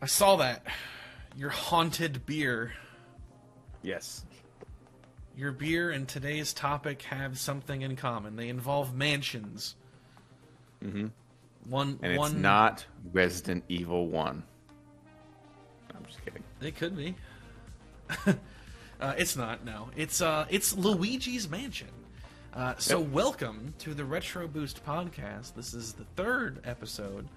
I saw that. Your haunted beer. Yes. Your beer and today's topic have something in common. They involve mansions. Mm-hmm. One. It's not Resident Evil 1. I'm just kidding. It could be. It's not. No. It's Luigi's Mansion. So welcome to the Retro Boost podcast. This is the third episode.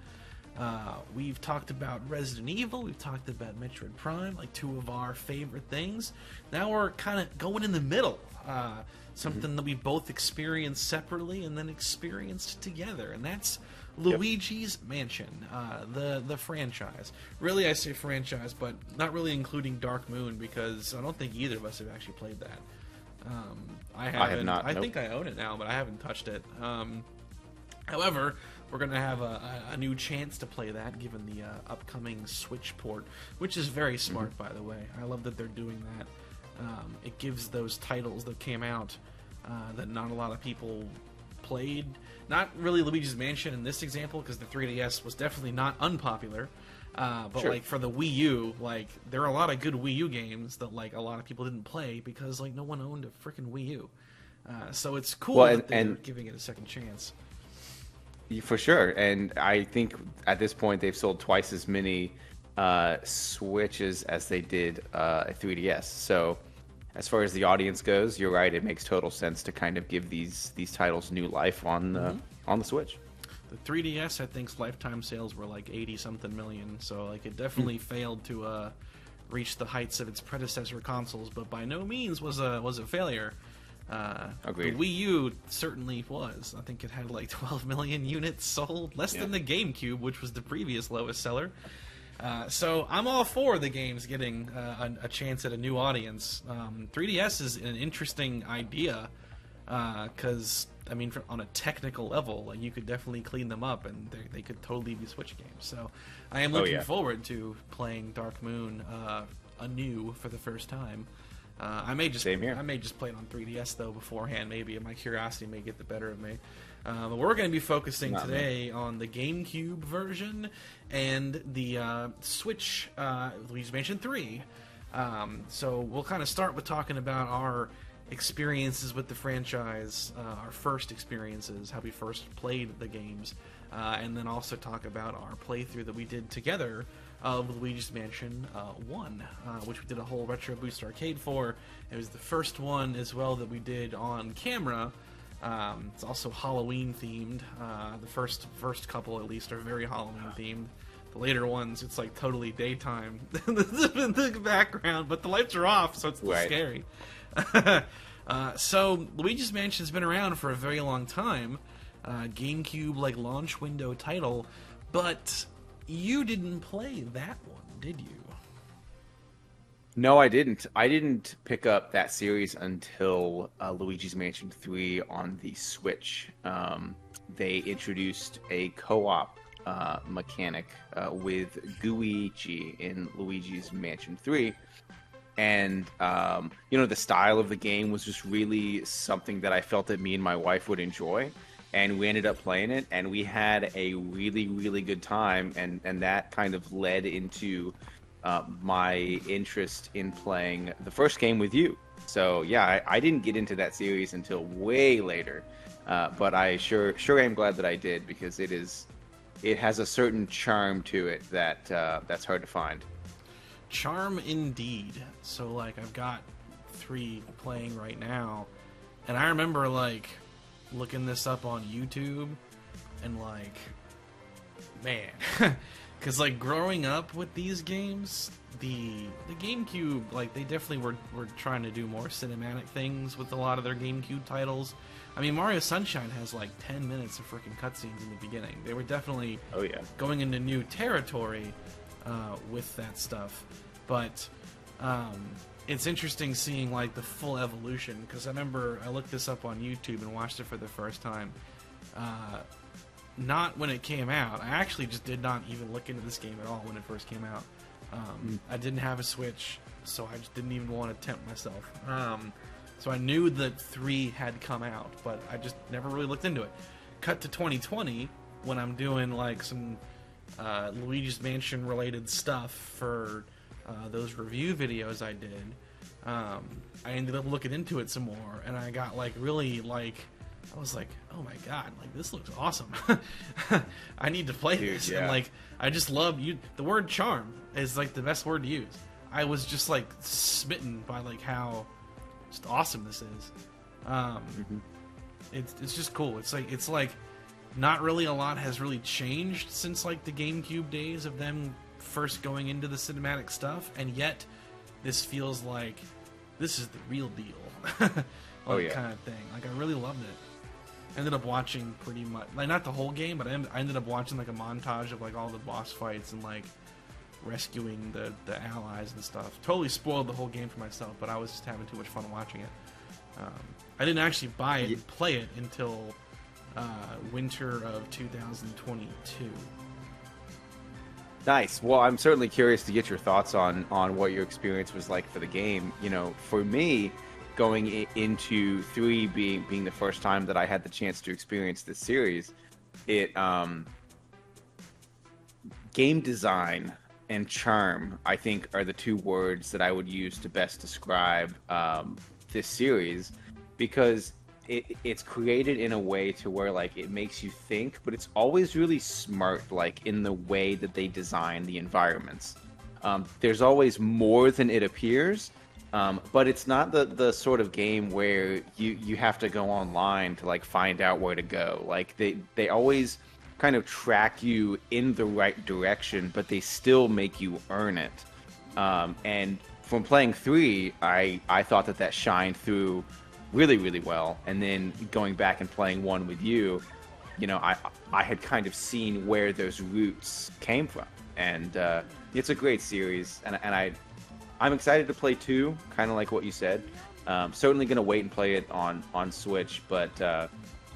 We've talked about Resident Evil. We've talked about Metroid Prime, like two of our favorite things. Now we're kind of going in the middle. Something that we both experienced separately and then experienced together, and that's Luigi's Mansion, the franchise. Really, I say franchise, but not really including Dark Moon, because I don't think either of us have actually played that. I have not. I think I own it now, but I haven't touched it. However, we're going to have a new chance to play that, given the upcoming Switch port, which is very smart, by the way. I love that they're doing that. It gives those titles that came out that not a lot of people played. Not really Luigi's Mansion in this example, because the 3DS was definitely not unpopular. But sure. Like for the Wii U, like there are a lot of good Wii U games that like a lot of people didn't play because like no one owned a freaking Wii U. So it's cool that they're giving it a second chance. For sure, and I think at this point they've sold twice as many Switches as they did a 3DS. So as far as the audience goes, you're right. It makes total sense to kind of give these titles new life on the Switch. The 3DS, I think's lifetime sales were like 80-something million, so like it definitely failed to reach the heights of its predecessor consoles, but by no means was a failure. Agreed. The Wii U certainly was. I think it had like 12 million units sold, less than the GameCube, which was the previous lowest seller. So I'm all for the games getting a chance at a new audience. 3DS is an interesting idea because, I mean, on a technical level, like, you could definitely clean them up and they could totally be Switch games. So I am looking forward to playing Dark Moon anew for the first time. I may just play it on 3DS though beforehand. Maybe my curiosity may get the better of me. But we're going to be focusing today on the GameCube version and the Switch Luigi's Mansion 3. So we'll kind of start with talking about our experiences with the franchise, our first experiences, how we first played the games, and then also talk about our playthrough that we did together of Luigi's Mansion 1, which we did a whole Retro Boost arcade for. It was the first one as well that we did on camera. It's also Halloween themed. The first couple at least are very Halloween themed. The later ones, it's like totally daytime in the background, but the lights are off, so it's scary. So Luigi's Mansion's been around for a very long time. GameCube like launch window title, but you didn't play that one, did you? No, I didn't. I didn't pick up that series until Luigi's Mansion 3 on the Switch. They introduced a co-op mechanic with Luigi in Luigi's Mansion 3. And, the style of the game was just really something that I felt that me and my wife would enjoy. And we ended up playing it, and we had a really, really good time. And that kind of led into my interest in playing the first game with you. So, yeah, I didn't get into that series until way later. But I sure am glad that I did, because it has a certain charm to it that's hard to find. Charm indeed. So, like, I've got 3 playing right now, and I remember, like, looking this up on YouTube, and, like, man, because, like, growing up with these games, the GameCube, like, they definitely were trying to do more cinematic things with a lot of their GameCube titles. I mean, Mario Sunshine has, like, 10 minutes of freaking cutscenes in the beginning. They were definitely going into new territory with that stuff. But it's interesting seeing like the full evolution, because I remember I looked this up on YouTube and watched it for the first time. Not when it came out. I actually just did not even look into this game at all when it first came out. I didn't have a Switch, so I just didn't even want to tempt myself. So I knew that 3 had come out, but I just never really looked into it. Cut to 2020, when I'm doing like some Luigi's Mansion related stuff for those review videos I did, I ended up looking into it some more, and I got like really like, I was like, oh my god, like this looks awesome. I need to play this. Yeah. And like, I just love you. The word charm is like the best word to use. I was just like smitten by like how just awesome this is. It's just cool. It's like not really a lot has really changed since like the GameCube days of them first going into the cinematic stuff, and yet this feels like this is the real deal. Oh yeah, kind of thing. Like I really loved it. Ended up watching pretty much, like not the whole game, but I ended up watching like a montage of like all the boss fights and like rescuing the allies and stuff. Totally spoiled the whole game for myself, but I was just having too much fun watching it. I didn't actually buy it and play it until winter of 2022. Nice. Well, I'm certainly curious to get your thoughts on what your experience was like for the game. You know, for me, going into 3 being the first time that I had the chance to experience this series, it game design and charm, I think, are the 2 words that I would use to best describe this series, because it's created in a way to where like it makes you think, but it's always really smart, like in the way that they design the environments. There's always more than it appears, but it's not the sort of game where you have to go online to like find out where to go. Like they always kind of track you in the right direction, but they still make you earn it. And from playing 3, I thought that shined through really, really well. And then going back and playing 1 with you, you know, I had kind of seen where those roots came from. And it's a great series, and I'm excited to play 2, kind of like what you said. Certainly going to wait and play it on Switch, but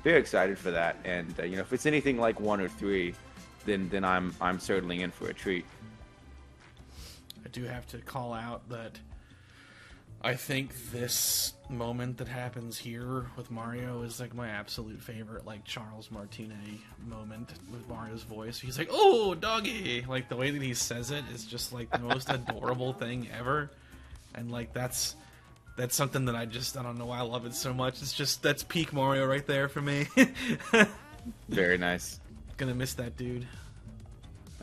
very excited for that. And you know, if it's anything like 1 or 3, then I'm certainly in for a treat. I do have to call out that I think this moment that happens here with Mario is like my absolute favorite, like Charles Martinet moment with Mario's voice. He's like, "Oh, doggy!" Like the way that he says it is just like the most adorable thing ever, and like that's something that I don't know why I love it so much. It's just that's peak Mario right there for me. Very nice. Gonna miss that dude.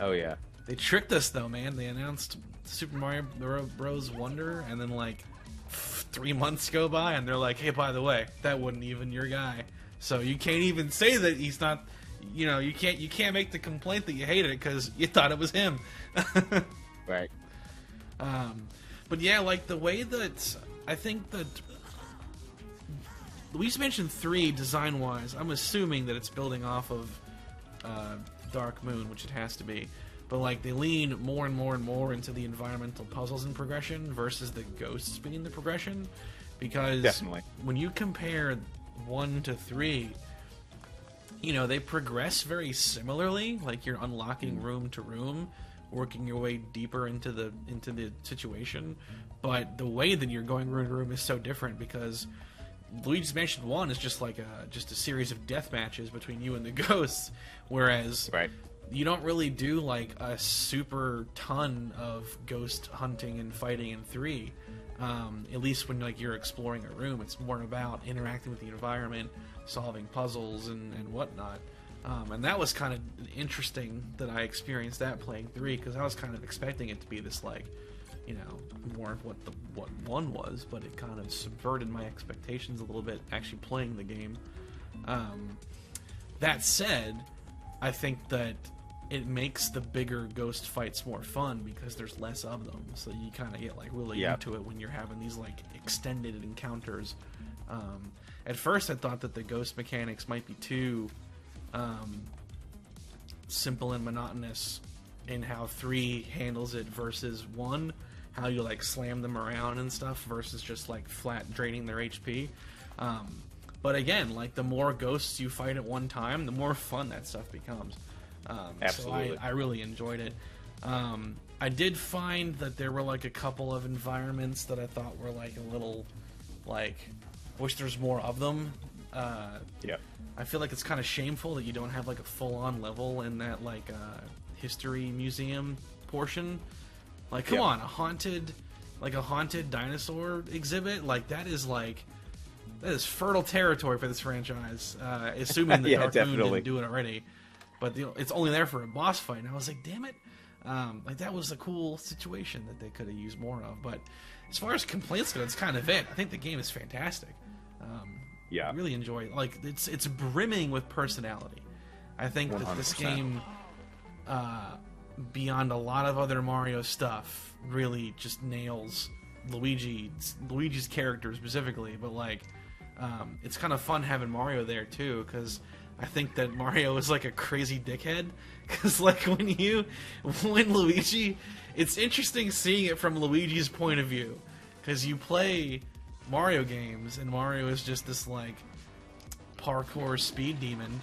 Oh yeah. They tricked us though, man. They announced Super Mario Bros. Wonder, and then like 3 months go by, and they're like, "Hey, by the way, that wasn't even your guy." So you can't even say that he's not. You know, you can't make the complaint that you hated it because you thought it was him. Right. But yeah, like the way that I think that Luigi's Mansion 3 design-wise, I'm assuming that it's building off of Dark Moon, which it has to be. But like they lean more and more and more into the environmental puzzles and progression versus the ghosts being the progression, because definitely when you compare 1 to 3, you know, they progress very similarly. Like you're unlocking room to room, working your way deeper into the situation, but the way that you're going room to room is so different, because Luigi's Mansion 1 is just like a series of death matches between you and the ghosts, whereas right. You don't really do like a super ton of ghost hunting and fighting in 3. At least when like you're exploring a room, it's more about interacting with the environment, solving puzzles and whatnot. And that was kind of interesting that I experienced that playing 3, because I was kind of expecting it to be this like, you know, more of what 1 was, but it kind of subverted my expectations a little bit actually playing the game. That said, I think that it makes the bigger ghost fights more fun because there's less of them, so you kind of get like really into it when you're having these like extended encounters. At first I thought that the ghost mechanics might be too simple and monotonous in how 3 handles it versus 1, how you like slam them around and stuff versus just like flat draining their HP. But again, like the more ghosts you fight at one time, the more fun that stuff becomes. Absolutely. So I really enjoyed it. I did find that there were like a couple of environments that I thought were like a little, like, wish there's more of them. I feel like it's kind of shameful that you don't have like a full-on level in that like history museum portion. Like, come on, a haunted dinosaur exhibit, like that is fertile territory for this franchise. Assuming that Dark Moon didn't do it already, but it's only there for a boss fight. And I was like, damn it, like that was a cool situation that they could have used more of. But as far as complaints go, that's kind of it. I think the game is fantastic. I really enjoy it. Like it's brimming with personality. I think 100%. That this game, beyond a lot of other Mario stuff, really just nails Luigi's character specifically. But like, it's kind of fun having Mario there too, because I think that Mario is like a crazy dickhead. Because like when Luigi, it's interesting seeing it from Luigi's point of view, because you play Mario games and Mario is just this like parkour speed demon,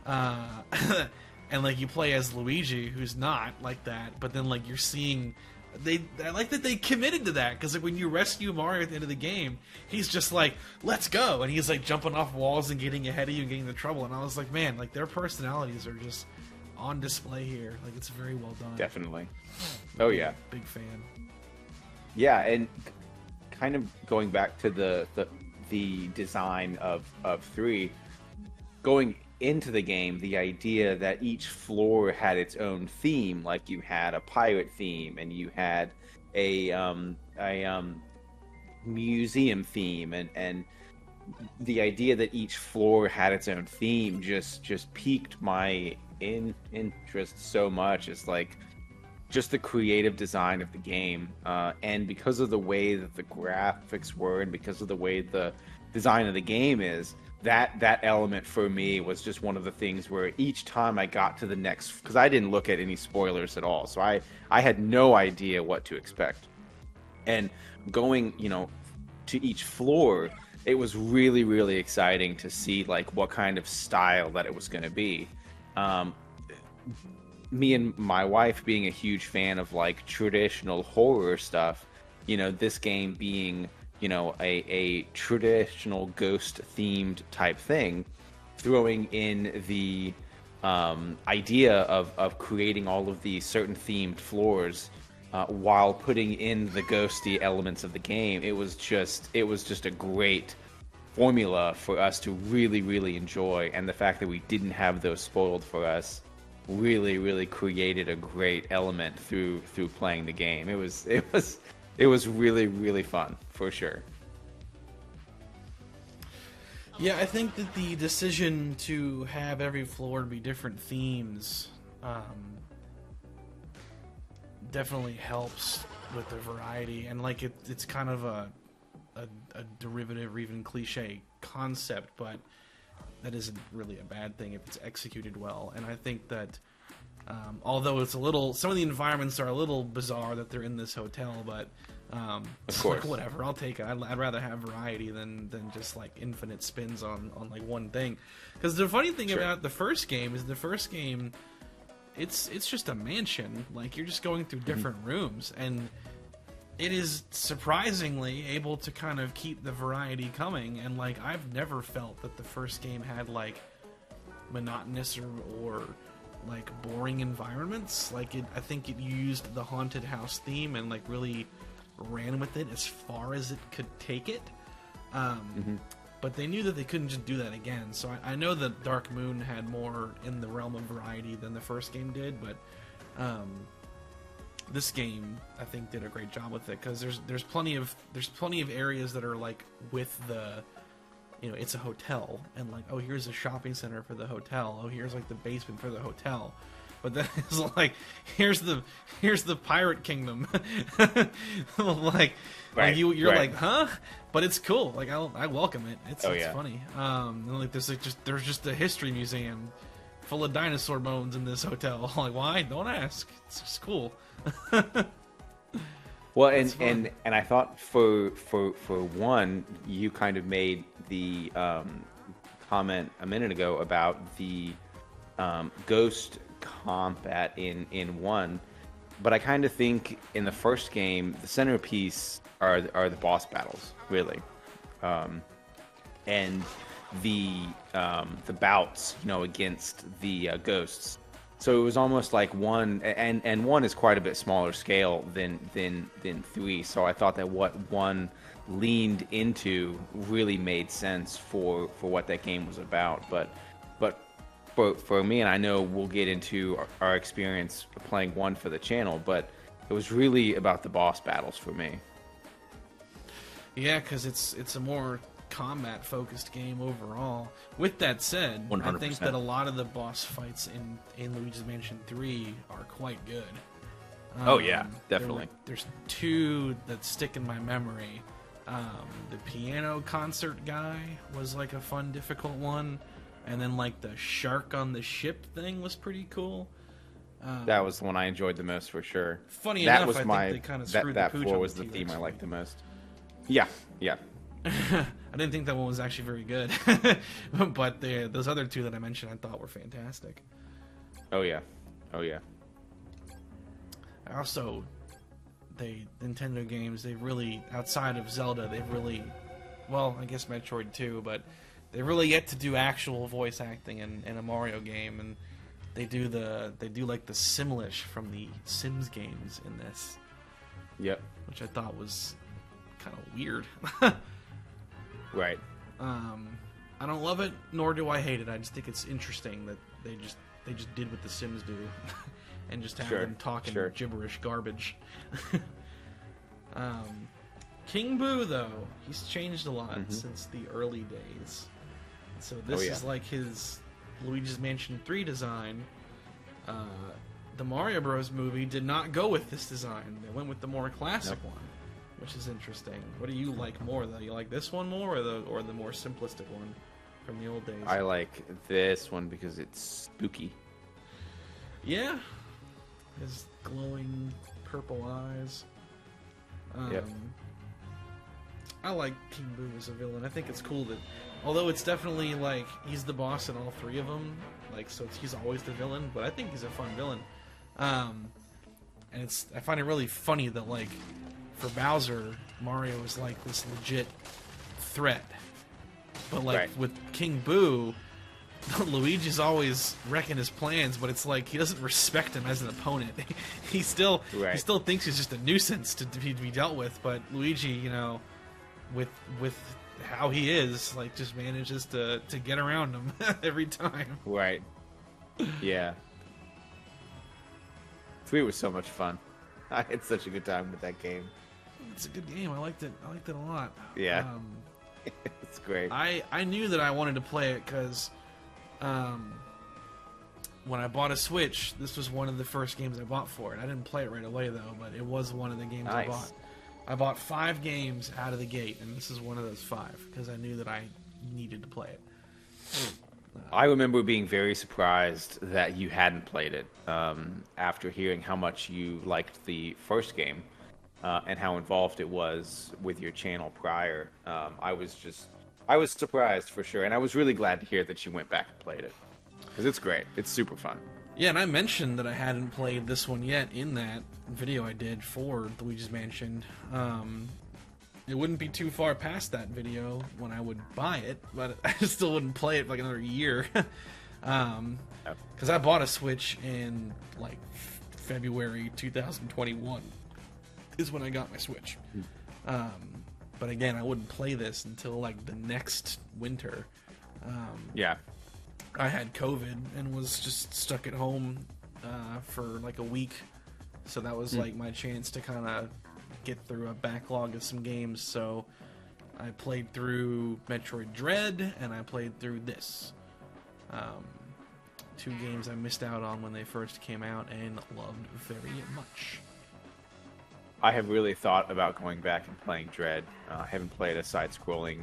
and like you play as Luigi, who's not like that. But then like you're seeing, I like that they committed to that, because like when you rescue Mario at the end of the game, he's just like, let's go, and he's like jumping off walls and getting ahead of you and getting into trouble. And I was like, man, like their personalities are just on display here. Like it's very well done. Definitely. Oh yeah. Big fan. Yeah, and kind of going back to the design of 3, going into the game, the idea that each floor had its own theme, like you had a pirate theme and you had a museum theme, and the idea that each floor had its own theme just piqued my interest so much. It's like just the creative design of the game, and because of the way that the graphics were, and because of the way the design of the game is, that element for me was just one of the things where each time I got to the next, because I didn't look at any spoilers at all, so I had no idea what to expect. And going, to each floor, it was really, really exciting to see like what kind of style that it was going to be. Me and my wife being a huge fan of like traditional horror stuff, this game being, a traditional ghost themed type thing, throwing in the idea of creating all of these certain themed floors, while putting in the ghosty elements of the game, it was just a great formula for us to really, really enjoy. And the fact that we didn't have those spoiled for us really, really created a great element through playing the game. It was really, really fun, for sure. Yeah, I think that the decision to have every floor be different themes definitely helps with the variety, and like it's kind of a derivative or even cliche concept, but that isn't really a bad thing if it's executed well. And I think that although it's some of the environments are a little bizarre that they're in this hotel, but of course, like, whatever, I'll take it. I'd rather have variety than just like infinite spins on like one thing. Because the funny thing about the first game is it's just a mansion. Like you're just going through different rooms, and it is surprisingly able to kind of keep the variety coming. And like I've never felt that the first game had like monotonous or like boring environments. Like I think it used the haunted house theme and like really ran with it as far as it could take it. But they knew that they couldn't just do that again. So I know that Dark Moon had more in the realm of variety than the first game did, but this game I think did a great job with it, because there's plenty of areas that are like with the, it's a hotel, and like, oh, here's a shopping center for the hotel, oh, here's like the basement for the hotel, but then it's like here's the pirate kingdom. like you're like, huh? But it's cool. Like I welcome it. It's funny. And like there's just a history museum full of dinosaur bones in this hotel. Like, why? Don't ask. It's just cool. Well, and I thought for one, you kind of made the comment a minute ago about the ghost combat in 1, but I kind of think in the first game the centerpiece are the boss battles, really, and the bouts, against the ghosts. So it was almost like one, and one is quite a bit smaller scale than 3. So I thought that what one leaned into really made sense for what that game was about. But for me, and I know we'll get into our experience playing 1 for the channel, but it was really about the boss battles for me. Yeah, because it's a more combat-focused game overall. With that said, 100%. I think that a lot of the boss fights in Luigi's Mansion 3 are quite good. Oh yeah, definitely. There's 2 that stick in my memory. The piano concert guy was like a fun, difficult one, and then like the shark on the ship thing was pretty cool. That was the one I enjoyed the most for sure. Funny that enough, was I my think they kind of screwed that the pooch 4 on was the T-Rex theme I one. liked the most. Yeah. I didn't think that one was actually very good, but those other 2 that I mentioned I thought were fantastic. Oh yeah. Also, Nintendo games, they really, outside of Zelda, they've really, well, I guess Metroid too, but they really yet to do actual voice acting in a Mario game, and they do like the Simlish from the Sims games in this. Yep. Which I thought was kind of weird. Right. I don't love it, nor do I hate it. I just think it's interesting that they just did what the Sims do, and just have them talking gibberish garbage. King Boo, though, he's changed a lot since the early days. So this is like his Luigi's Mansion 3 design. The Mario Bros. Movie did not go with this design. They went with the more classic one, which is interesting. What do you like more, though? You like this one more, or the more simplistic one from the old days? I like this one because it's spooky. Yeah. His glowing purple eyes. Yep. I like King Boo as a villain. I think it's cool that, although it's definitely like he's the boss in all 3 of them, like so he's always the villain. But I think he's a fun villain, and I find it really funny that like for Bowser, Mario is like this legit threat, but like with King Boo, Luigi's always wrecking his plans, but it's like he doesn't respect him as an opponent. he still thinks he's just a nuisance to be dealt with. But Luigi, you know, with how he is, like just manages to get around him every time. Right. Yeah. 3 was so much fun. I had such a good time with that game. It's a good game. I liked it a lot. Yeah. It's great. I knew that I wanted to play it because when I bought a Switch, this was one of the first games I bought for it. I didn't play it right away, though, but it was one of the games I bought. I bought 5 games out of the gate, and this is one of those 5, because I knew that I needed to play it. I remember being very surprised that you hadn't played it after hearing how much you liked the first game and how involved it was with your channel prior. I was surprised for sure, and I was really glad to hear that you went back and played it, because it's great. It's super fun. Yeah, and I mentioned that I hadn't played this one yet in that video I did for Luigi's Mansion. It wouldn't be too far past that video when I would buy it, but I still wouldn't play it for like another year. Because I bought a Switch in like February 2021 is when I got my Switch. But again, I wouldn't play this until like the next winter. I had COVID and was just stuck at home for like a week, so that was like my chance to kind of get through a backlog of some games. So I played through Metroid Dread and I played through this. 2 games I missed out on when they first came out and loved very much. I have really thought about going back and playing Dread. I haven't played a side-scrolling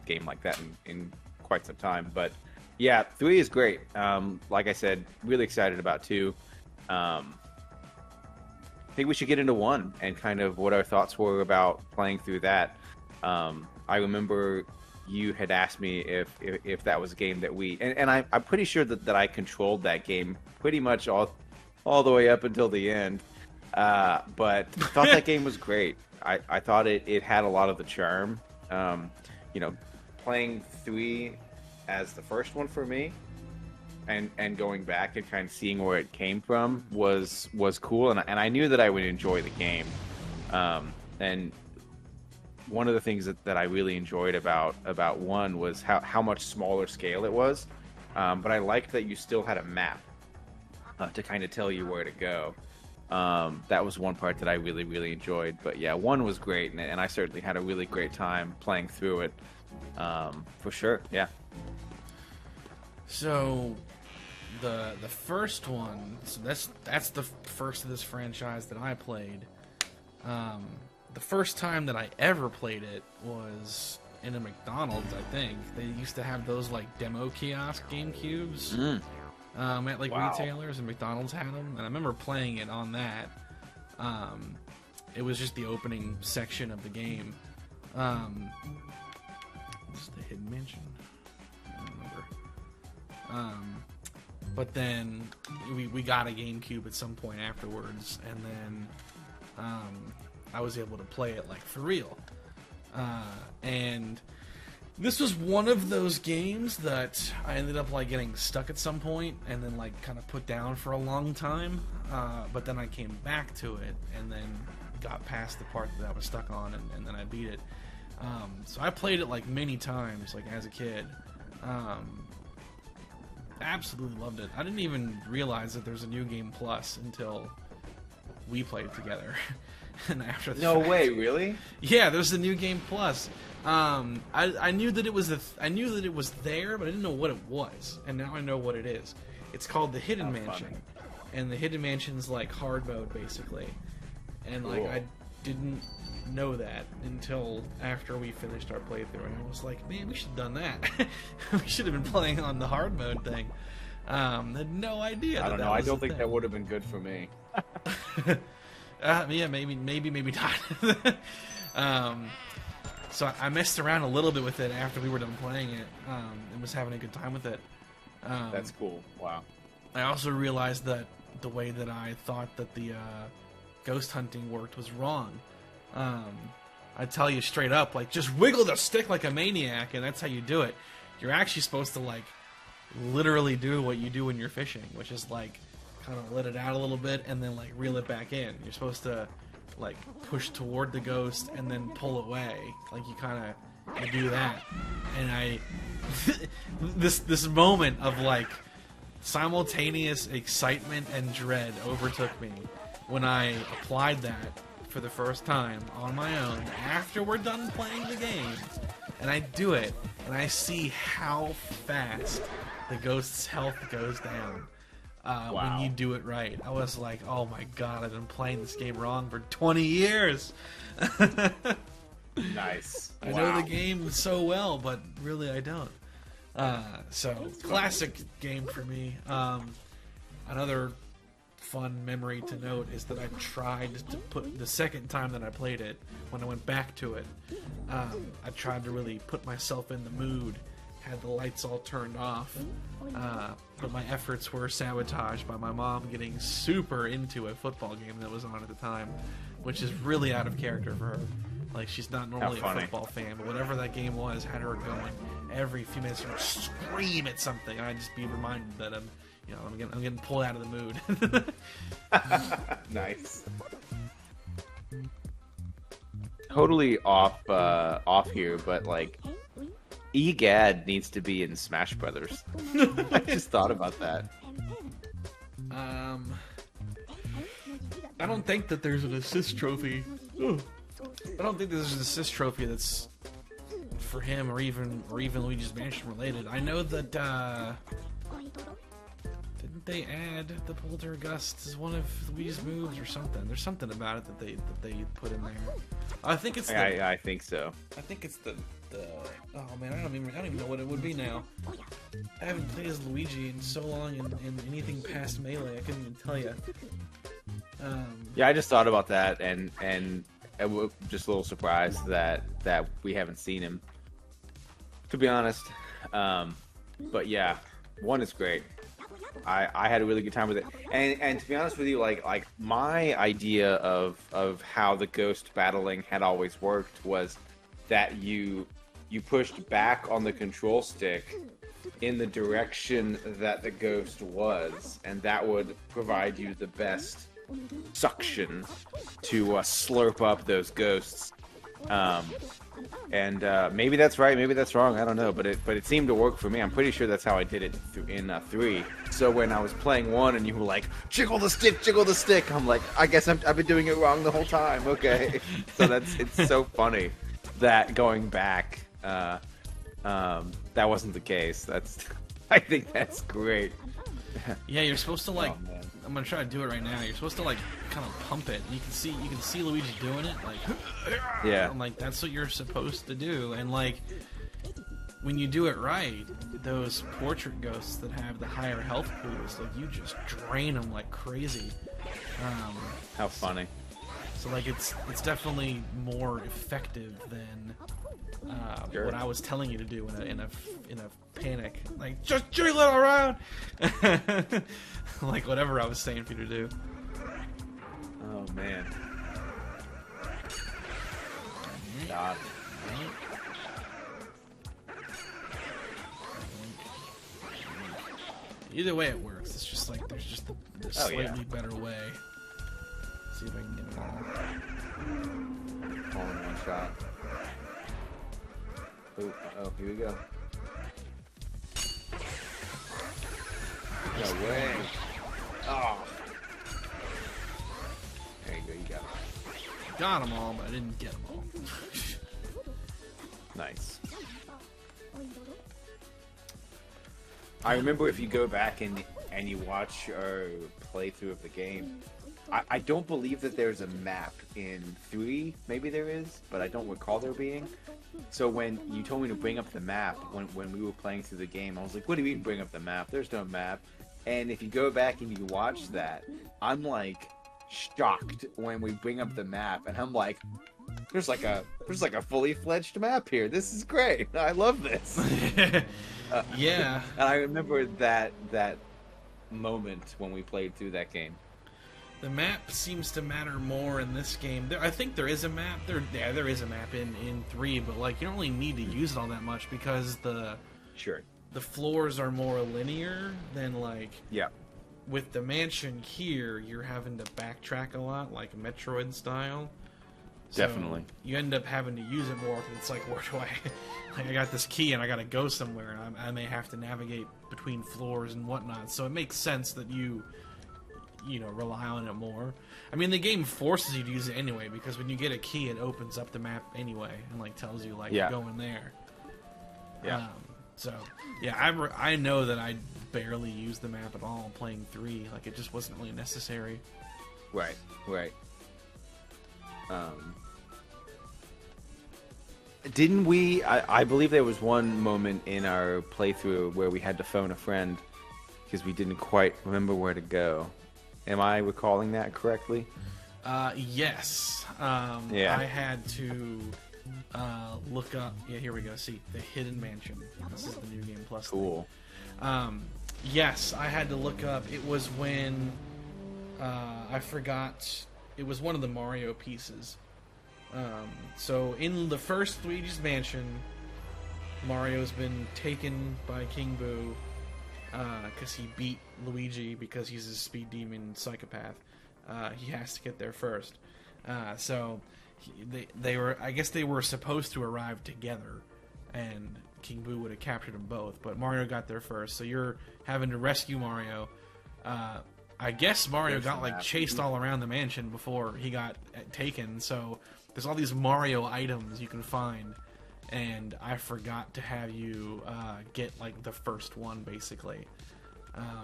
game like that in quite some time, but yeah, 3 is great. Like I said, really excited about 2. I think we should get into 1 and kind of what our thoughts were about playing through that. I remember you had asked me if that was a game that I'm pretty sure that I controlled that game pretty much all the way up until the end. But I thought that game was great. I thought it had a lot of the charm. Playing 3 as the first one for me, and going back and kind of seeing where it came from was cool, and I knew that I would enjoy the game. And one of the things that I really enjoyed about 1 was how much smaller scale it was, but I liked that you still had a map to kind of tell you where to go. That was one part that I really, really enjoyed. But yeah, 1 was great, and I certainly had a really great time playing through it, for sure. Yeah. So the first one, so that's the first of this franchise that I played. The first time that I ever played it was in a McDonald's, I think. They used to have those like demo kiosk GameCubes at like retailers, and McDonald's had them. And I remember playing it on that. It was just the opening section of the game. This is the Hidden Mansion. I don't remember. But then we got a GameCube at some point afterwards, and then I was able to play it like for real. And this was one of those games that I ended up like getting stuck at some point and then like kind of put down for a long time. But then I came back to it and then got past the part that I was stuck on, and then I beat it. So I played it like many times, like as a kid. Absolutely loved it. I didn't even realize that there's a new game plus until we played it together. And after the No fact. way, really? Yeah, there's a new game plus. I knew that it was I knew that it was there, but I didn't know what it was, and now I know what it is. It's called the Hidden Mansion, and the Hidden Mansion's like hard mode basically, and like I didn't know that until after we finished our playthrough, and I was like, man, we should have done that. We should have been playing on the hard mode thing. Had no idea. I don't know. I don't think that would have been good for me. Yeah, maybe not. So I messed around a little bit with it after we were done playing it, and was having a good time with it. That's cool. Wow. I also realized that the way that I thought that the ghost hunting worked was wrong. I tell you straight up, like, just wiggle the stick like a maniac, and that's how you do it. You're actually supposed to, like, literally do what you do when you're fishing, which is, like, kind of let it out a little bit and then, like, reel it back in. You're supposed to, like, push toward the ghost and then pull away. Like, you kind of do that. And this moment of, like, simultaneous excitement and dread overtook me when I applied that for the first time on my own after we're done playing the game, and I do it, and I see how fast the ghost's health goes down when you do it right. I was like, oh my god, I've been playing this game wrong for 20 years. Nice. I know the game so well, but really I don't. So, classic game for me. Another fun memory to note is that I tried to put, the second time that I played it, when I went back to it, I tried to really put myself in the mood, had the lights all turned off, but my efforts were sabotaged by my mom getting super into a football game that was on at the time, which is really out of character for her. Like, she's not normally a football fan, but whatever that game was had her going every few minutes and scream at something, and I'd just be reminded that I'm getting pulled out of the mood. Nice. Totally off here, but like, EGAD needs to be in Smash Brothers. I just thought about that. I don't think that there's an assist trophy. I don't think there's an assist trophy that's for him or even Luigi's Mansion related. I know that didn't they add the Poltergust as one of Luigi's moves or something? There's something about it that they put in there. I think it's I think so. I think it's the oh man, I don't even know what it would be now. I haven't played as Luigi in so long in anything past Melee. I couldn't even tell you. Yeah, I just thought about that, and I was just a little surprised that we haven't seen him, to be honest. But yeah, 1 is great. I had a really good time with it, and to be honest with you, like my idea of how the ghost battling had always worked was that you you pushed back on the control stick in the direction that the ghost was, and that would provide you the best suction to slurp up those ghosts. Maybe that's right, maybe that's wrong, I don't know, but it seemed to work for me. I'm pretty sure that's how I did it in 3. So when I was playing 1 and you were like, jiggle the stick, I'm like, I guess I've been doing it wrong the whole time, okay. So it's so funny that going back, that wasn't the case. I think that's great. Yeah, you're supposed to like. Oh, man. I'm gonna try to do it right now. You're supposed to like kind of pump it. You can see Luigi doing it. Like, yeah. I'm like, that's what you're supposed to do. And like, when you do it right, those portrait ghosts that have the higher health pools, like you just drain them like crazy. How funny. So like, it's definitely more effective than Sure. what I was telling you to do in a panic. Like, just jiggle it around. Like whatever I was saying for you to do. Oh man. God. Either way it works. It's just like there's just the slightly better way. See if I can get it all. All in one shot. Oh, here we go. No way. Oh. There you go, you got it. Got them all, but I didn't get them all. Nice. I remember if you go back and you watch our playthrough of the game, I don't believe that there's a map in 3. Maybe there is, but I don't recall there being. So when you told me to bring up the map when we were playing through the game, I was like, what do you mean bring up the map? There's no map. And if you go back and you watch that, I'm like shocked when we bring up the map, and I'm like, there's like a fully fledged map here. This is great. I love this. Yeah. And I remember that moment when we played through that game. The map seems to matter more in this game. I think there is a map. There is a map in 3, but like you don't really need to use it all that much because the floors are more linear than like with the mansion here. You're having to backtrack a lot, like Metroid style. So definitely. You end up having to use it more because it's like, where do I? Like, I got this key and I gotta go somewhere, and I may have to navigate between floors and whatnot. So it makes sense that you rely on it more. I mean, the game forces you to use it anyway, because when you get a key, it opens up the map anyway and like tells you like go in there. Yeah. So yeah, I know that I barely used the map at all playing 3. Like, it just wasn't really necessary. Right. Didn't we? I believe there was one moment in our playthrough where we had to phone a friend because we didn't quite remember where to go. Am I recalling that correctly? Yes. Yeah. I had to look up. Yeah, here we go. See, the Hidden Mansion. This is the New Game Plus. Cool. Thing. Yes, I had to look up. It was when I forgot. It was one of the Mario pieces. So in the first Luigi's Mansion, Mario's been taken by King Boo because he beat Luigi because he's a speed demon psychopath. He has to get there first. So they were, I guess they were supposed to arrive together, and King Boo would have captured them both, but Mario got there first. So you're having to rescue Mario. I guess Mario got like chased all around the mansion before he got taken. So there's all these Mario items you can find, and I forgot to have you get like the first one basically.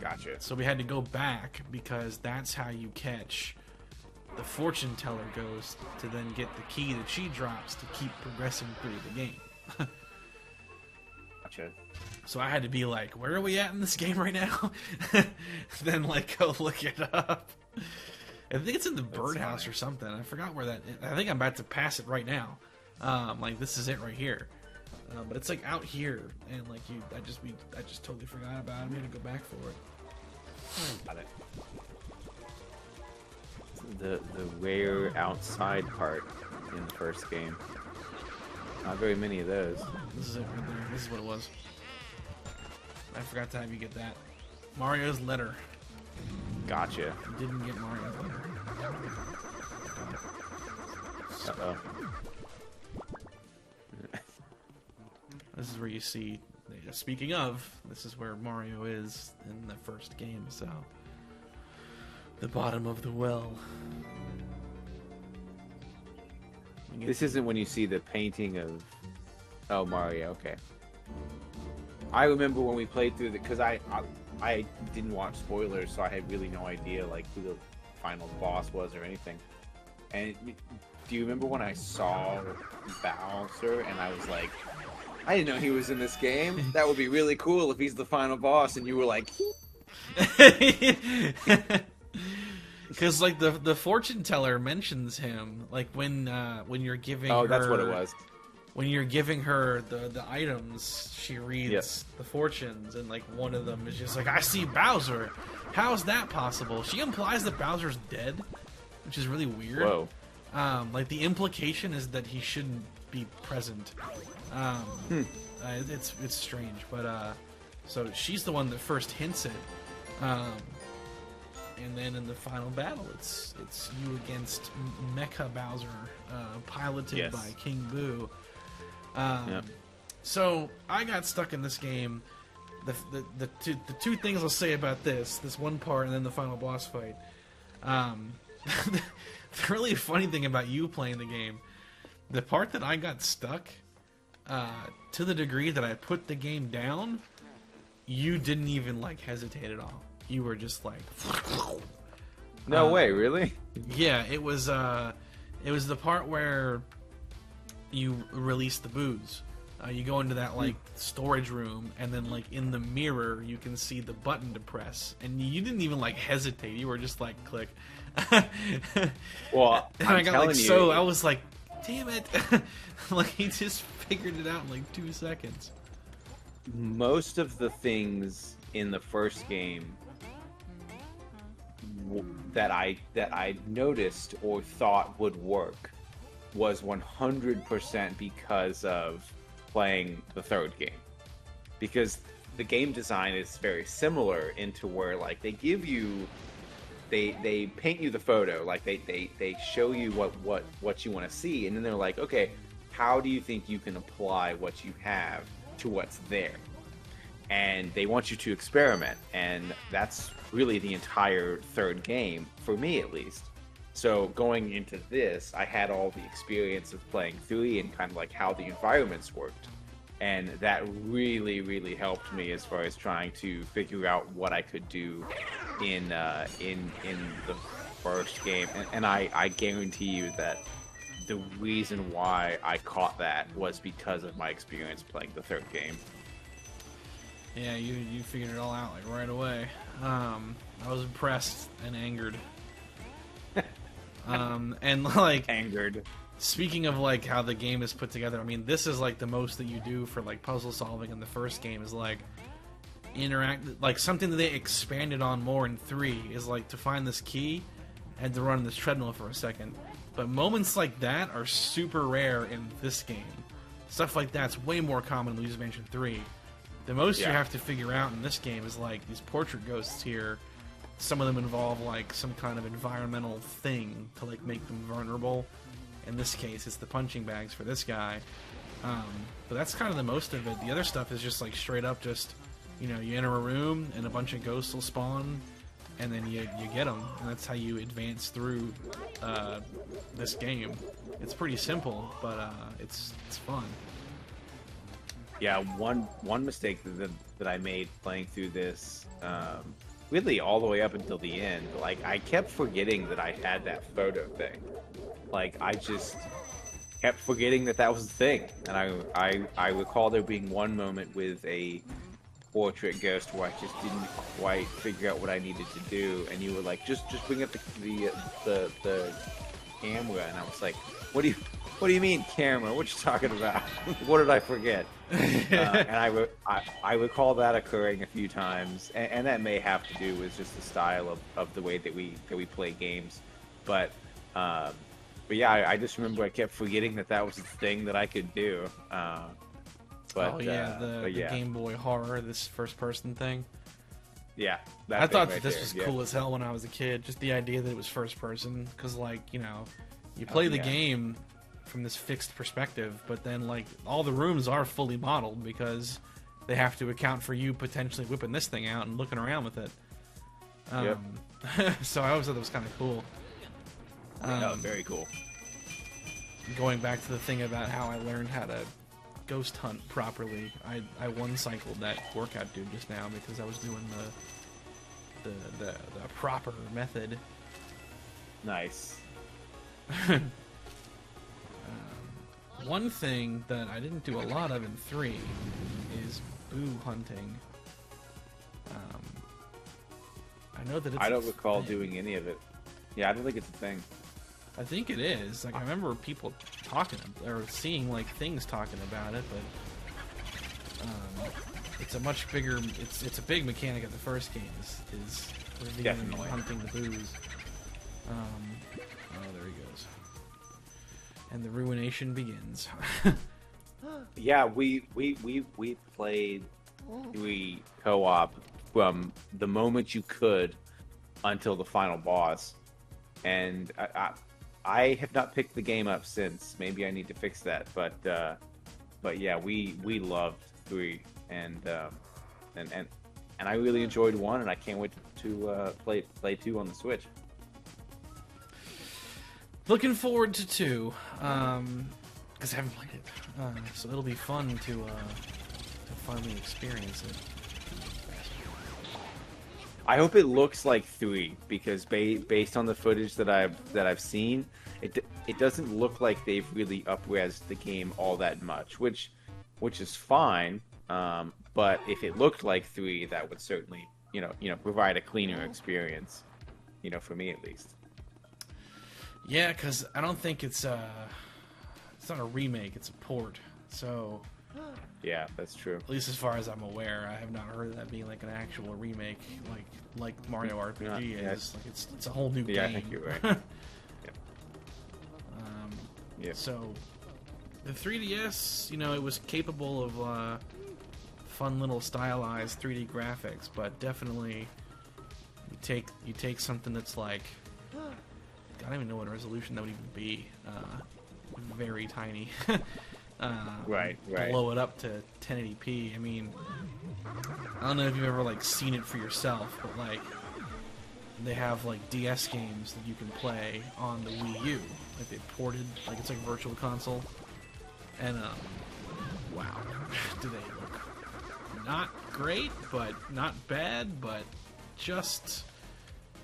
Gotcha. So we had to go back because that's how you catch the fortune teller ghost to then get the key that she drops to keep progressing through the game. Gotcha. So I had to be like, where are we at in this game right now? Then like go look it up. I think it's in the birdhouse or something. I forgot where that is. I think I'm about to pass it right now. Like this is it right here. But it's like out here, and like I just totally forgot about it. I'm gonna go back for it. Got it. The rare outside part in the first game. Not very many of those. This is it right there. This is what it was. I forgot to have you get that. Mario's letter. Gotcha. You didn't get Mario's letter. Uh-oh. This is where you see, speaking of, this is where Mario is in the first game, so. The bottom of the well. This isn't when you see the painting of... Oh, Mario, okay. I remember when we played through because I didn't watch spoilers, so I had really no idea like who the final boss was or anything. And do you remember when I saw Bowser and I was like, I didn't know he was in this game. That would be really cool if he's the final boss. And you were like, because like the fortune teller mentions him, like when you're giving her, that's what it was. When you're giving her the items, she reads the fortunes, and like one of them is just like, I see Bowser. How's that possible? She implies that Bowser's dead, which is really weird. Whoa. Like the implication is that he shouldn't be present. It's strange, but so she's the one that first hints it. And then in the final battle, it's you against Mecha Bowser, piloted by King Boo. So I got stuck in this game. The two things I'll say about this one part and then the final boss fight. The really funny thing about you playing the game, the part that I got stuck, to the degree that I put the game down, you didn't even like hesitate at all. You were just like, no way, really? Yeah, it was the part where you release the booze. You go into that like storage room, and then like in the mirror you can see the button to press, and you didn't even like hesitate. You were just like click. Well, and I got like so I was like, damn it! Like he just figured it out in like 2 seconds. Most of the things in the first game that I noticed or thought would work was 100% because of playing the third game, because the game design is very similar into where like they give you they paint you the photo, like they show you what you want to see, and then they're like, okay, how do you think you can apply what you have to what's there? And they want you to experiment, and that's really the entire third game, for me at least. So going into this, I had all the experience of playing 3 and kind of like how the environments worked. And that really, really helped me as far as trying to figure out what I could do in the first game. And I guarantee you that the reason why I caught that was because of my experience playing the third game. Yeah, you figured it all out like right away. I was impressed and angered. And like angered. Speaking of like how the game is put together, I mean, this is like the most that you do for like puzzle solving in the first game is like interact, like something that they expanded on more in 3 is like to find this key and to run this treadmill for a second. But moments like that are super rare in this game. Stuff like that's way more common in Luigi's Mansion 3. The most you have to figure out in this game is like these portrait ghosts here. Some of them involve like some kind of environmental thing to like make them vulnerable. In this case, it's the punching bags for this guy. But that's kind of the most of it. The other stuff is just like straight up just, you know, you enter a room and a bunch of ghosts will spawn, and then you get them, and that's how you advance through this game. It's pretty simple, but it's fun. Yeah, one mistake that I made playing through this, really all the way up until the end, like I kept forgetting that I had that photo thing. Like I just kept forgetting that was the thing, and I recall there being one moment with a portrait ghost where I just didn't quite figure out what I needed to do, and you were like, just bring up the camera, and I was like, what do you mean camera? What you talking about? What did I forget? And I recall that occurring a few times, and that may have to do with just the style of the way that we play games, but But yeah, I just remember I kept forgetting that was a thing that I could do. But the Game Boy Horror, this first-person thing. Yeah, I thought that this was cool as hell when I was a kid. Just the idea that it was first-person, because you play the game from this fixed perspective, but then all the rooms are fully modeled because they have to account for you potentially whipping this thing out and looking around with it. So I always thought that was kind of cool. Very cool. Going back to the thing about how I learned how to ghost hunt properly, I one-cycled that workout dude just now because I was doing the proper method. Nice. One thing that I didn't do a lot of in 3 is boo hunting. I know that it's I don't recall doing any of it. Yeah, I don't think it's a thing. I think it is. I remember people talking or seeing things talking about it, but it's a much bigger. It's a big mechanic of the first game is revealing and hunting the boos. Oh, there he goes. And the ruination begins. Yeah, we played 3 co-op from the moment you could until the final boss, and I have not picked the game up since. Maybe I need to fix that, but yeah, we loved 3, and I really enjoyed 1, and I can't wait to play 2 on the Switch. Looking forward to 2, because I haven't played it, so it'll be fun to finally experience it. I hope it looks like 3 because based on the footage that I've seen, it doesn't look like they've really up-resed the game all that much, which is fine. But if it looked like 3, that would certainly provide a cleaner experience, for me at least. Yeah, because I don't think it's not a remake; it's a port. So. Yeah, that's true. At least as far as I'm aware, I have not heard of that being an actual remake, like Mario RPG is. It's a whole new game. Yeah, I think you're right. Yep. So, the 3DS, it was capable of fun little stylized 3D graphics, but definitely you take something that's I don't even know what resolution that would even be. Very tiny. Right. Blow it up to 1080p. I mean, I don't know if you've ever seen it for yourself, but they have DS games that you can play on the Wii U. They ported, it's like Virtual Console, and wow, do they look not great, but not bad, but just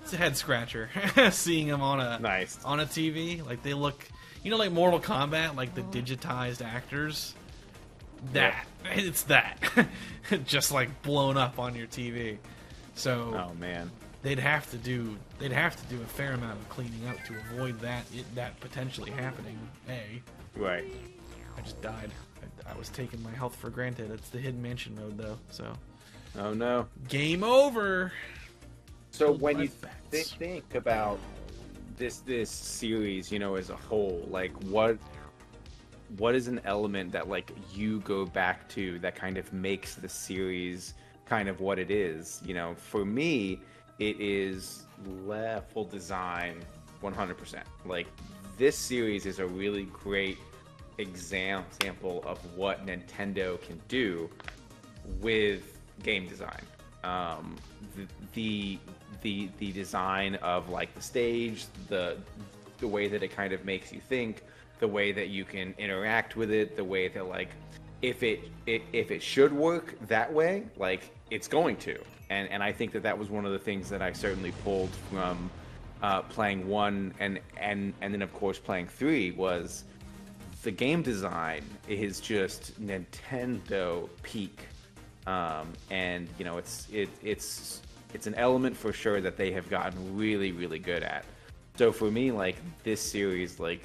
it's a head scratcher seeing them on a TV. They look. Like Mortal Kombat, the digitized actors. It's that, just blown up on your TV. So, oh man, they'd have to do a fair amount of cleaning up to avoid that potentially happening. Right. I just died. I was taking my health for granted. It's the hidden mansion mode though. So. Oh no. Game over. So when you think about this series, as a whole, what is an element that you go back to that kind of makes the series kind of what it is? For me, it is level design 100%. This series is a really great example of what Nintendo can do with game design. The design of the stage, the way that it kind of makes you think, the way that you can interact with it, the way that if it should work that way, it's going to. And I think that was one of the things that I certainly pulled from playing 1 and then of course playing 3 was the game design is just Nintendo peak. And it's an element for sure that they have gotten really, really good at. So for me, this series, the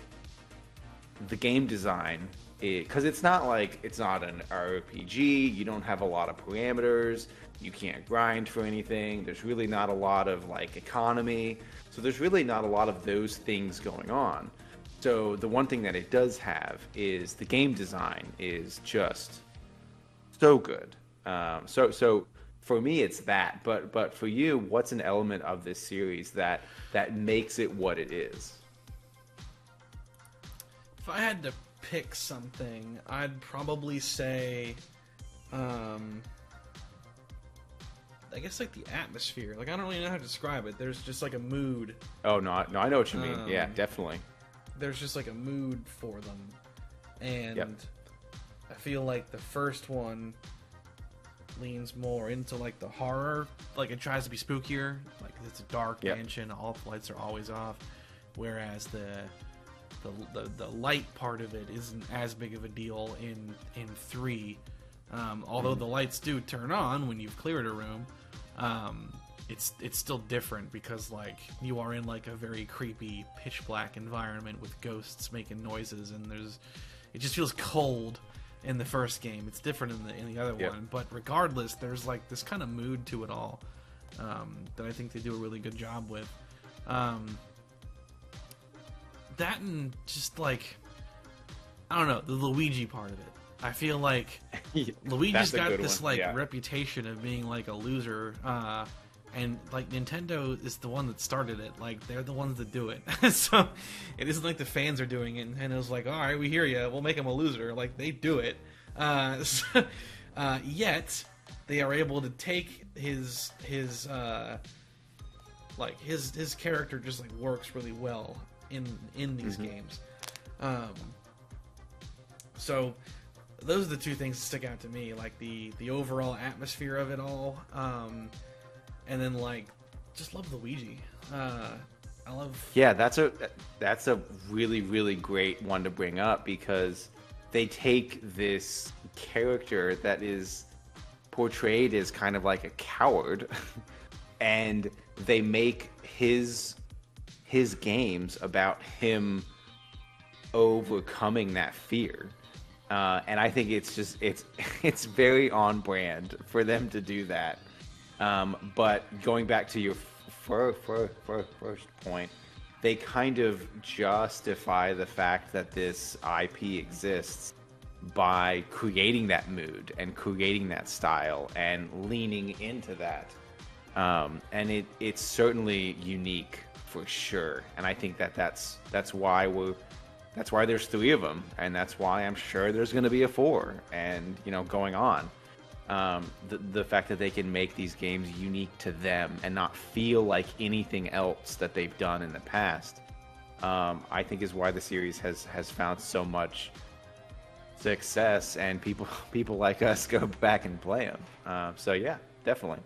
game design, because it's not an RPG. You don't have a lot of parameters. You can't grind for anything. There's really not a lot of economy. So there's really not a lot of those things going on. So the one thing that it does have is the game design is just so good. So for me, it's that. But for you, what's an element of this series that makes it what it is? If I had to pick something, I'd probably say, I guess like the atmosphere. Like I don't really know how to describe it. There's just like a mood. Oh no, I know what you mean. Yeah, definitely. There's just like a mood for them, and Yep. I feel like the first one leans more into like the horror. Like it tries to be spookier. Like it's a dark Yep. mansion. All the lights are always off, whereas the light part of it isn't as big of a deal in 3. Although the lights do turn on when you've cleared a room, it's still different because like you are in like a very creepy pitch black environment with ghosts making noises, and it just feels cold in the first game. It's different in the other Yep. one, but regardless, there's like this kind of mood to it all that I think they do a really good job with. That and just like, I don't know, the Luigi part of it. I feel like Luigi's That's a got good this one, like yeah. reputation of being like a loser, and like Nintendo is the one that started it. Like they're the ones that do it, so it isn't like the fans are doing it. And Nintendo's like, all right, we hear you. We'll make him a loser. Like they do it. Yet they are able to take his character just like works really well in these games. So those are the two things that stick out to me, like the overall atmosphere of it all, and then like just love Luigi. I love. Yeah, that's a really, really great one to bring up because they take this character that is portrayed as kind of like a coward and they make his games about him overcoming that fear. And I think it's very on brand for them to do that. But going back to your first point, they kind of justify the fact that this IP exists by creating that mood and creating that style and leaning into that. And it's certainly unique for sure. And I think that's why there's 3 of them, and that's why I'm sure there's going to be a 4, and going on. The fact that they can make these games unique to them and not feel like anything else that they've done in the past, I think is why the series has found so much success, and people like us go back and play them. So yeah, definitely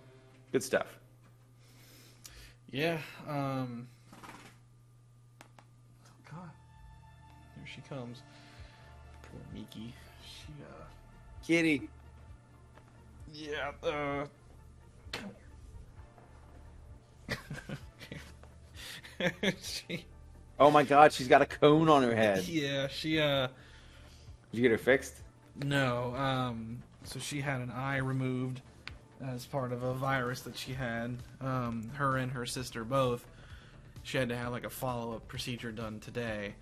good stuff. Yeah. Oh God. Here she comes. Poor Miki. She Kitty. Yeah. She. Oh my God, she's got a cone on her head. Yeah. She. Did you get her fixed? No. So she had an eye removed as part of a virus that she had. Her and her sister both. She had to have like a follow-up procedure done today.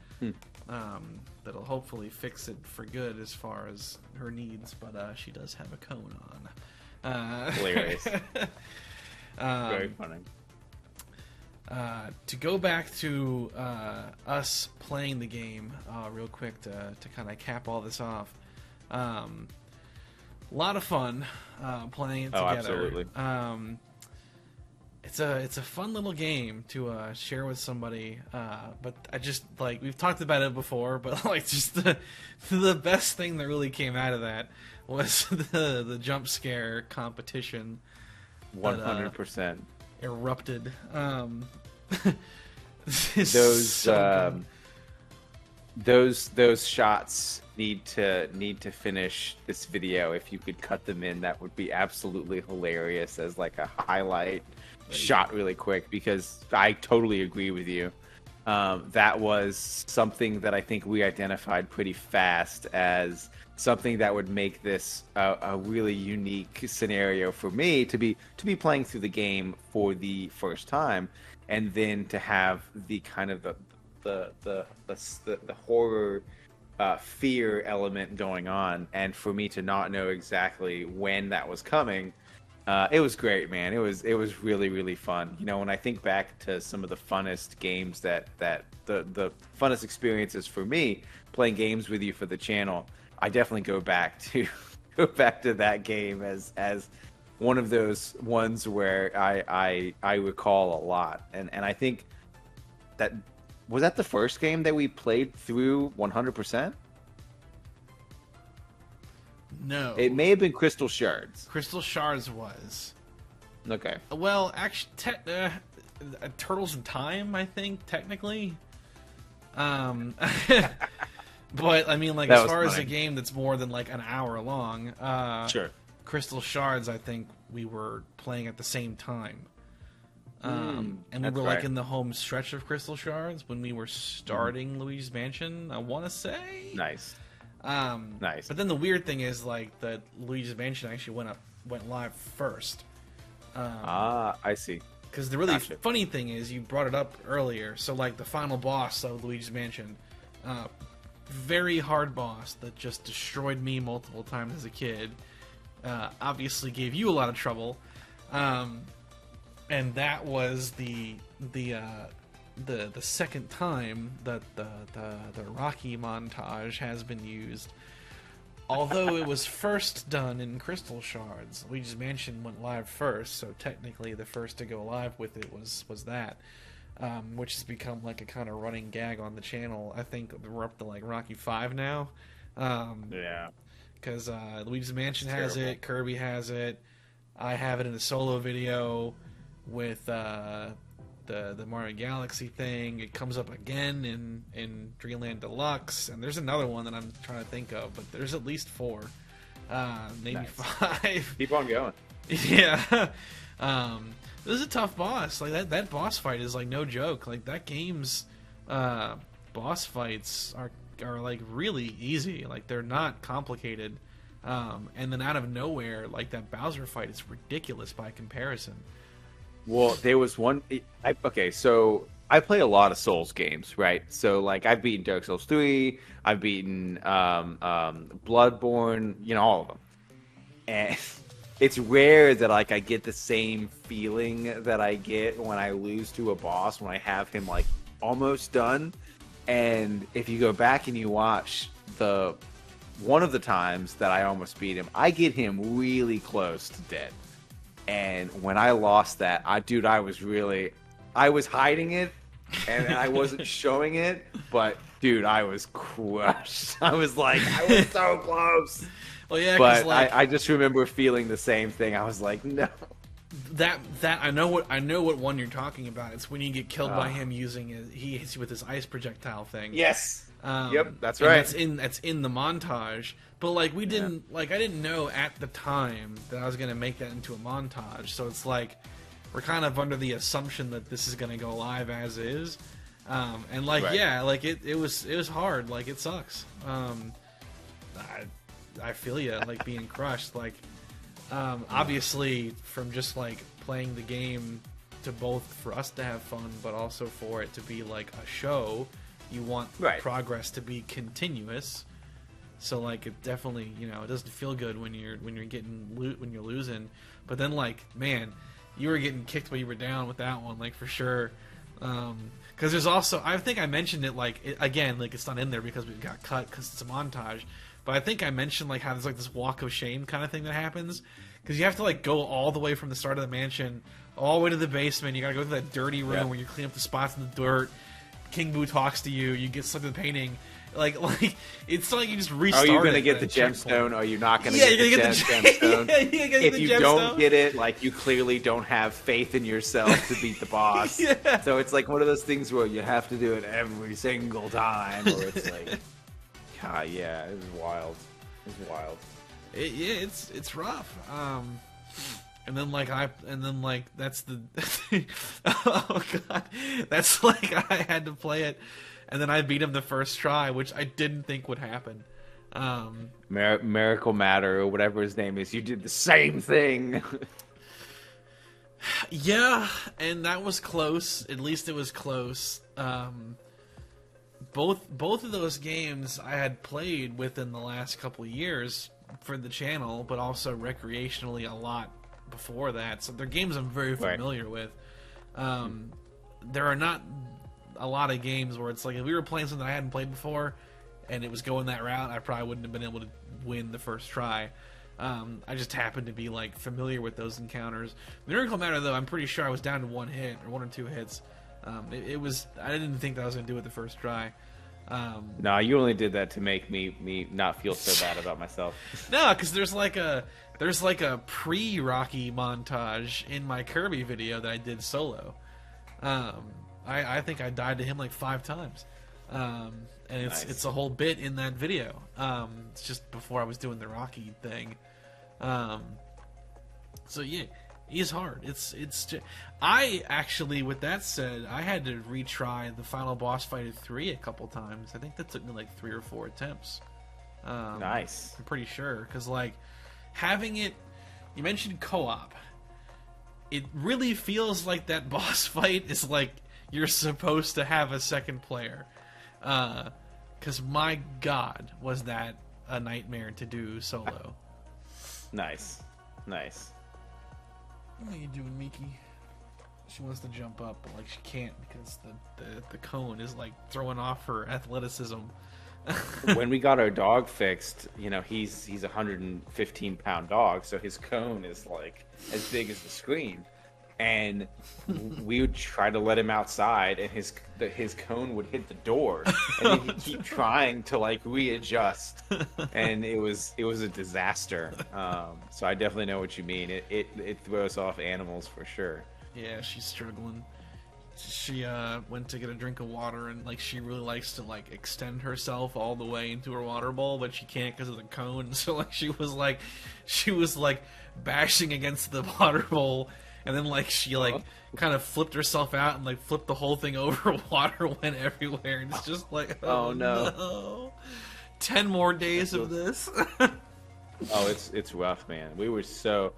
That'll hopefully fix it for good as far as her needs, but she does have a cone on. Hilarious. Very funny. To go back to us playing the game real quick to kind of cap all this off. A lot of fun playing it together. Oh, absolutely. It's a fun little game to share with somebody, but I just like we've talked about it before, but like just the best thing that really came out of that was the jump scare competition. 100%. Erupted. Those shots need to finish this video. If you could cut them in, that would be absolutely hilarious as like a highlight shot really quick, because I totally agree with you. That was something that I think we identified pretty fast as something that would make this a really unique scenario for me to be playing through the game for the first time, and then to have the kind of the the horror fear element going on, and for me to not know exactly when that was coming, it was great, man. It was really, really fun. You know, when I think back to some of the funnest games that the funnest experiences for me playing games with you for the channel, I definitely go back to that game as one of those ones where I recall a lot, and I think that was that the first game that we played through 100%. No, it may have been Crystal Shards. Crystal Shards was. Okay. Well, actually, Turtles in Time, I think technically. But I mean, like, as far as a game that's more than like an hour long, sure. Crystal Shards, I think we were playing at the same time. And we were like in the home stretch of Crystal Shards when we were starting Luigi's Mansion, I want to say. Nice. Nice. But then the weird thing is, like, that Luigi's Mansion actually went live first. I see. Because the really funny thing is, you brought it up earlier. So, like, the final boss of Luigi's Mansion, very hard boss that just destroyed me multiple times as a kid. Obviously gave you a lot of trouble, and that was the second time that the Rocky montage has been used. Although it was first done in Crystal Shards, Luigi's Mansion went live first, so technically the first to go live with it was that, which has become like a kind of running gag on the channel. I think we're up to like Rocky 5 now. Yeah. Because Luigi's Mansion has it, Kirby has it, I have it in a solo video with the Mario Galaxy thing. It comes up again in Dreamland Deluxe, and there's another one that I'm trying to think of, but there's at least 4, maybe 5. Keep on going. Yeah. This is a tough boss. Like that boss fight is like no joke. Like that game's boss fights are like really easy. Like they're not complicated. And then out of nowhere, like that Bowser fight is ridiculous by comparison. Well, there was one. Okay, so I play a lot of Souls games, right? So like I've beaten Dark Souls 3, I've beaten Bloodborne, you know, all of them. And it's rare that like I get the same feeling that I get when I lose to a boss when I have him like almost done. And if you go back and you watch one of the times that I almost beat him, I get him really close to dead. And when I lost that, I was hiding it and I wasn't showing it, but dude, I was crushed. I was like, I was so close. Well, yeah, but like, I just remember feeling the same thing. I was like, no. That I know what one you're talking about. It's when you get killed by him he hits you with his ice projectile thing. Yes. Yep, that's right. That's in the montage. But like I didn't know at the time that I was gonna make that into a montage. So it's like we're kind of under the assumption that this is gonna go live as is. And like right. Yeah, like it was hard. Like it sucks. I feel you, like being crushed. Like obviously from just like playing the game to both for us to have fun, but also for it to be like a show. You want progress to be continuous, so like it definitely, you know, it doesn't feel good when you're losing. But then like, man, you were getting kicked while you were down with that one, like for sure. Because there's also, I think I mentioned it again, like it's not in there because we got cut because it's a montage. But I think I mentioned like how there's like this walk of shame kind of thing that happens because you have to like go all the way from the start of the mansion all the way to the basement. You gotta go to that dirty room where you clean up the spots in the dirt. King Boo talks to you. You get stuck in the painting. Like it's not like you just restart. Are you gonna get the gemstone? Or are you not gonna get the gemstone? If you don't get it, like you clearly don't have faith in yourself to beat the boss. Yeah. So it's like one of those things where you have to do it every single time, or it's like, God, yeah, it was wild. It was wild. It's rough. And then that's the oh god, that's like I had to play it, and then I beat him the first try, which I didn't think would happen. Miracle Matter or whatever his name is, you did the same thing. Yeah, and that was close. At least it was close. both of those games I had played within the last couple of years for the channel, but also recreationally a lot before that. So they're games I'm very familiar with. There are not a lot of games where it's like if we were playing something I hadn't played before and it was going that route, I probably wouldn't have been able to win the first try. I just happened to be like familiar with those encounters. Miracle Matter, though, I'm pretty sure I was down to one hit or 1 or 2 hits. It was, I didn't think that I was going to do it the first try. No, you only did that to make me not feel so bad about myself. No, because there's like a pre-Rocky montage in my Kirby video that I did solo. I think I died to him like 5 times, and it's a whole bit in that video. It's just before I was doing the Rocky thing. So yeah, he's hard. It's just, I actually, with that said, I had to retry the final boss fight at 3 a couple times. I think that took me like 3 or 4 attempts. Nice. I'm pretty sure, because like having it, you mentioned co-op. It really feels like that boss fight is like you're supposed to have a second player. Because my God, was that a nightmare to do solo. Nice. Nice. What are you doing, Miki? She wants to jump up, but like she can't because the cone is like throwing off her athleticism. When we got our dog fixed, you know, he's a 115-pound dog, so his cone is like as big as the screen. And we would try to let him outside, and his cone would hit the door, and then he'd keep trying to like readjust, and it was a disaster. So I definitely know what you mean. It throws off animals for sure. Yeah, she's struggling. She went to get a drink of water, and like she really likes to like extend herself all the way into her water bowl, but she can't because of the cone. So like she was like bashing against the water bowl. And then, like, she, like, kind of flipped herself out and, like, flipped the whole thing over. Water went everywhere. And it's just like, oh no. 10 more days of this. Oh, it's rough, man. We were so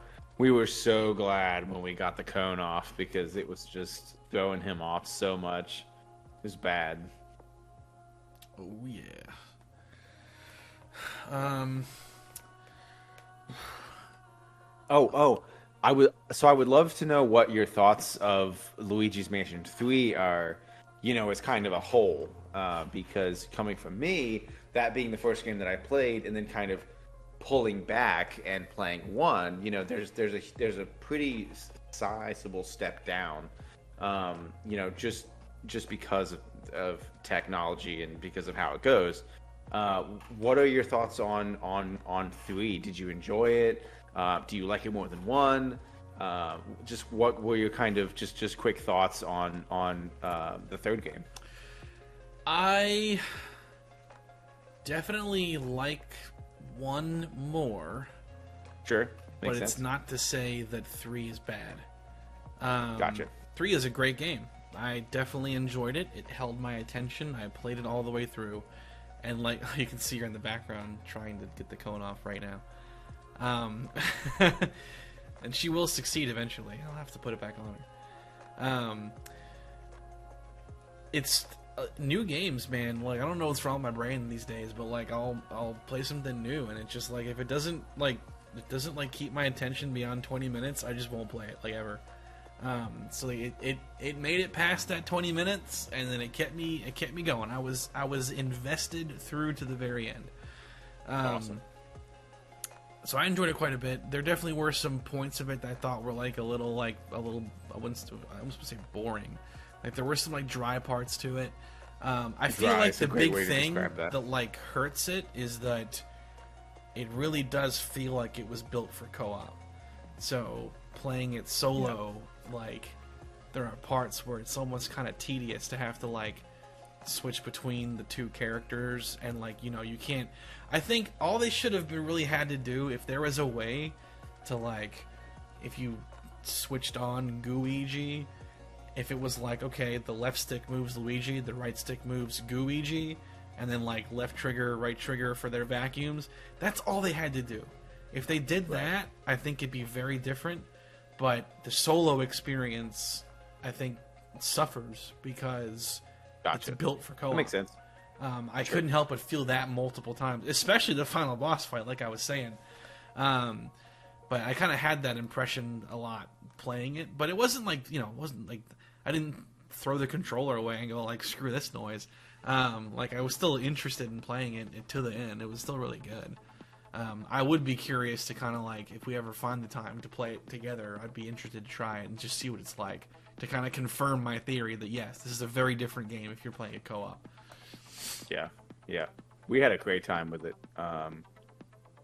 glad when we got the cone off because it was just throwing him off so much. It was bad. Oh, yeah. I would love to know what your thoughts of Luigi's Mansion 3 are, you know, as kind of a whole, because coming from me, that being the first game that I played, and then kind of pulling back and playing 1, you know, there's a pretty sizable step down, you know, just because of technology and because of how it goes. What are your thoughts on 3? Did you enjoy it? Do you like it more than 1? Just what were your kind of just quick thoughts on the third game? I definitely like 1 more. Sure, but sense. It's not to say that 3 is bad. Gotcha. 3 is a great game. I definitely enjoyed it. It held my attention. I played it all the way through, and like you can see her in the background trying to get the cone off right now. And she will succeed eventually. I'll have to put it back on her. It's new games, man. Like I don't know what's wrong with my brain these days, but like I'll play something new, and it's just like if it doesn't keep my attention beyond 20 minutes, I just won't play it like ever. So like, it made it past that 20 minutes, and then it kept me going. I was invested through to the very end. Awesome. So I enjoyed it quite a bit. There definitely were some points of it that I thought were like a little I almost say boring. Like there were some like dry parts to it. I feel like the big thing that like hurts it is that it really does feel like it was built for co-op. So playing it solo, like there are parts where it's almost kind of tedious to have to like switch between the 2 characters, and like, you know, you can't. I think all they should have really had to do, if there was a way to like, if you switched on Luigi, if it was like, okay, the left stick moves Luigi, the right stick moves Luigi, and then like left trigger, right trigger for their vacuums. That's all they had to do. If they did that, I think it'd be very different. But the solo experience, I think, suffers because it's built for co-op. That makes sense. I couldn't help but feel that multiple times, especially the final boss fight, like I was saying. But I kind of had that impression a lot playing it. But it wasn't like, it wasn't like I didn't throw the controller away and go like, screw this noise. Like I was still interested in playing it to the end. It was still really good. I would be curious to kind of like, if we ever find the time to play it together, I'd be interested to try it and just see what it's like, to kind of confirm my theory that yes, this is a very different game if you're playing a co-op. Yeah. We had a great time with it.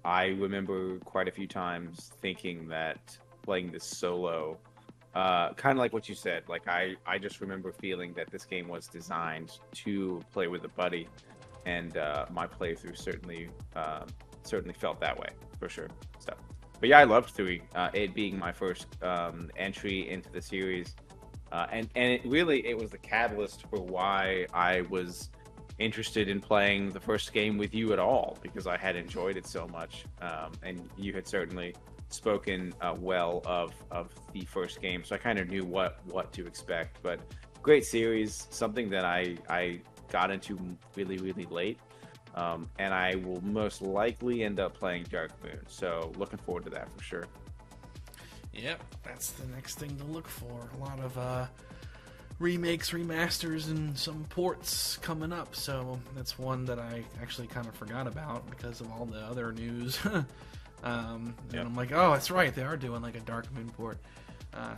I remember quite a few times thinking that playing this solo, kind of like what you said, like I just remember feeling that this game was designed to play with a buddy, and my playthrough certainly felt that way, for sure. So, but yeah, I loved 3, it being my first entry into the series, and it was the catalyst for why I was interested in playing the first game with you at all, because I had enjoyed it so much, and you had certainly spoken well of the first game, so I kind of knew what to expect. But great series, something that I got into really late, and I will most likely end up playing Dark Moon, so looking forward to that for sure. Yep, that's the next thing to look for. A lot of remakes, remasters, and some ports coming up, so that's one that I actually kind of forgot about because of all the other news. And I'm like, oh, that's right, they are doing like a Dark Moon port.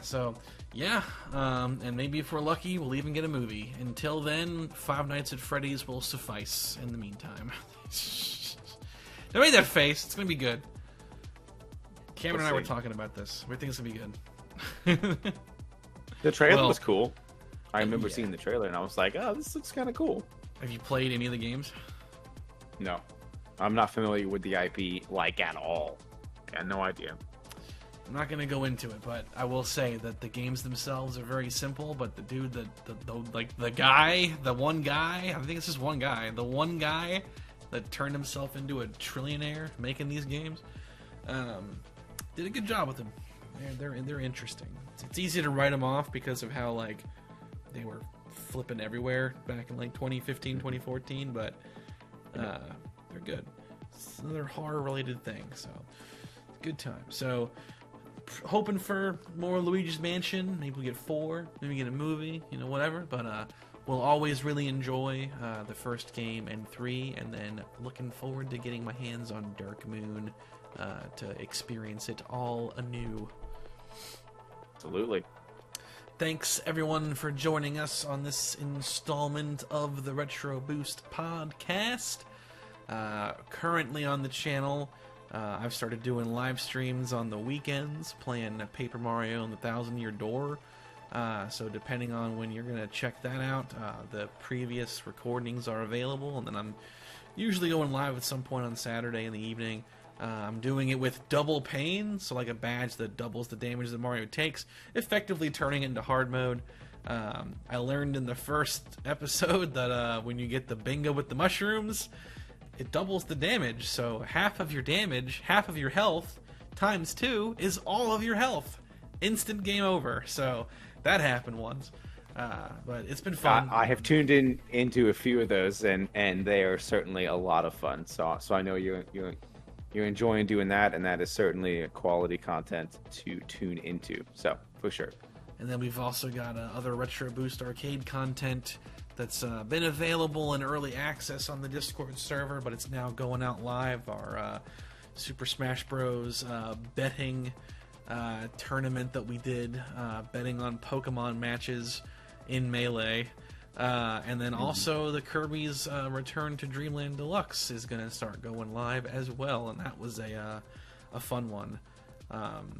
So yeah, and maybe if we're lucky, we'll even get a movie. Until then, Five Nights at Freddy's will suffice in the meantime. Don't make that face, it's gonna be good. Cameron and I were talking about this. We think it's gonna be good. The trailer was cool. I remember seeing the trailer and I was like, oh, this looks kind of cool. Have you played any of the games? No. I'm not familiar with the IP, like, at all. I had no idea. I'm not going to go into it, but I will say that the games themselves are very simple, but the dude, the one guy, I think it's just one guy, the one guy that turned himself into a trillionaire making these games, did a good job with them. They're interesting. It's easy to write them off because of how, like, they were flipping everywhere back in like 2015, 2014, but they're good. It's another horror-related thing, so good time. So hoping for more Luigi's Mansion. Maybe we get 4, maybe get a movie, whatever. But we'll always really enjoy the first game and 3, and then looking forward to getting my hands on Dark Moon to experience it all anew. Absolutely. Thanks, everyone, for joining us on this installment of the Retro Boost podcast. Currently on the channel, I've started doing live streams on the weekends, playing Paper Mario and the Thousand Year Door. So depending on when you're going to check that out, the previous recordings are available, and then I'm usually going live at some point on Saturday in the evening. I'm doing it with double pain, so like a badge that doubles the damage that Mario takes, effectively turning it into hard mode. I learned in the first episode that when you get the bingo with the mushrooms, it doubles the damage, so half of your damage, half of your health, times 2 is all of your health. Instant game over, so that happened once. But it's been fun. I have tuned into a few of those, and they are certainly a lot of fun, so I know you're enjoying doing that, and that is certainly a quality content to tune into, so for sure. And then we've also got other Retro Boost arcade content that's been available in early access on the Discord server, but it's now going out live. Our Super Smash Bros. Betting tournament that we did, betting on Pokemon matches in Melee. And then also the Kirby's Return to Dreamland Deluxe is going to start going live as well, and that was a fun one.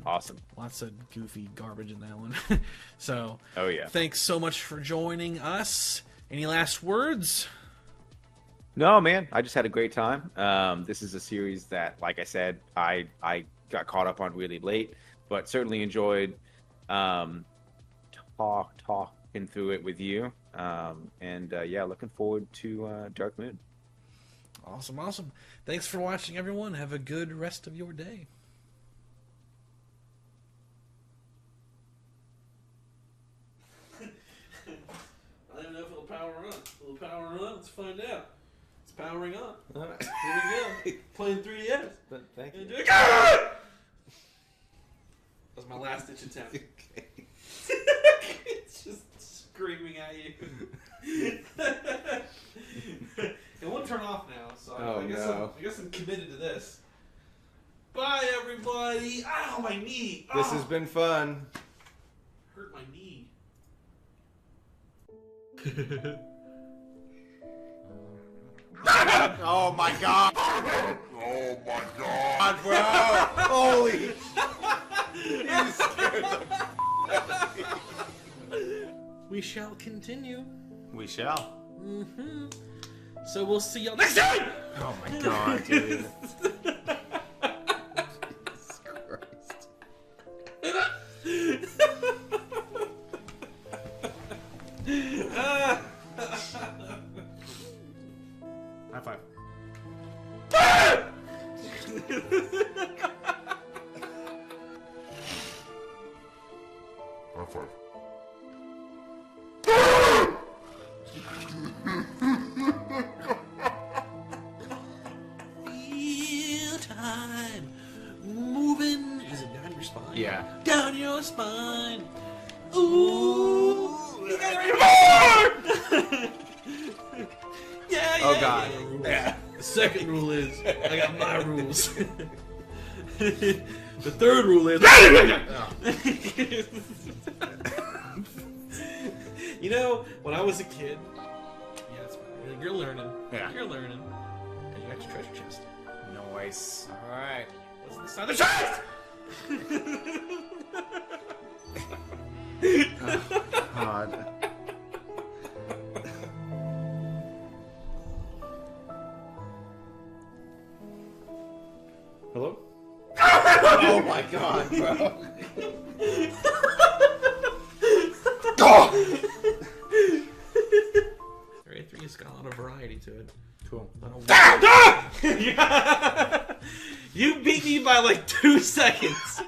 Awesome. Lots of goofy garbage in that one. So, oh yeah. Thanks so much for joining us. Any last words? No, man. I just had a great time. This is a series that, like I said, I got caught up on really late, but certainly enjoyed talking through it with you. Yeah, looking forward to Dark Moon. Awesome. Thanks for watching, everyone. Have a good rest of your day. I don't know if it'll power on. Will it power on? Let's find out. powering up. All right. Here we go. Playing 3DS. But thank you. That was my last ditch attempt. Okay. It's just screaming at you. It won't turn off now, so I guess I'm committed to this. Bye, everybody. Ow, my knee. This has been fun. Hurt my knee. Oh my god! Oh my god, bro! Holy! You scared the We shall continue. We shall. So we'll see y'all next time! Oh my god, dude. Jesus Christ. High five. High five. Feel time moving. Is it down your spine? Yeah. Down your spine. Ooh. You got more! Yeah, Oh god. Yeah. The second rule is I got my rules. The third rule is you know, when I was a kid, yeah, it's fine. You're learning. Yeah. You're learning. And you got your treasure chest. Noise. Alright. What's inside the chest? God. Hello? Oh my god, bro. Area 3 has got a lot of variety to it. Cool. You beat me by like 2 seconds.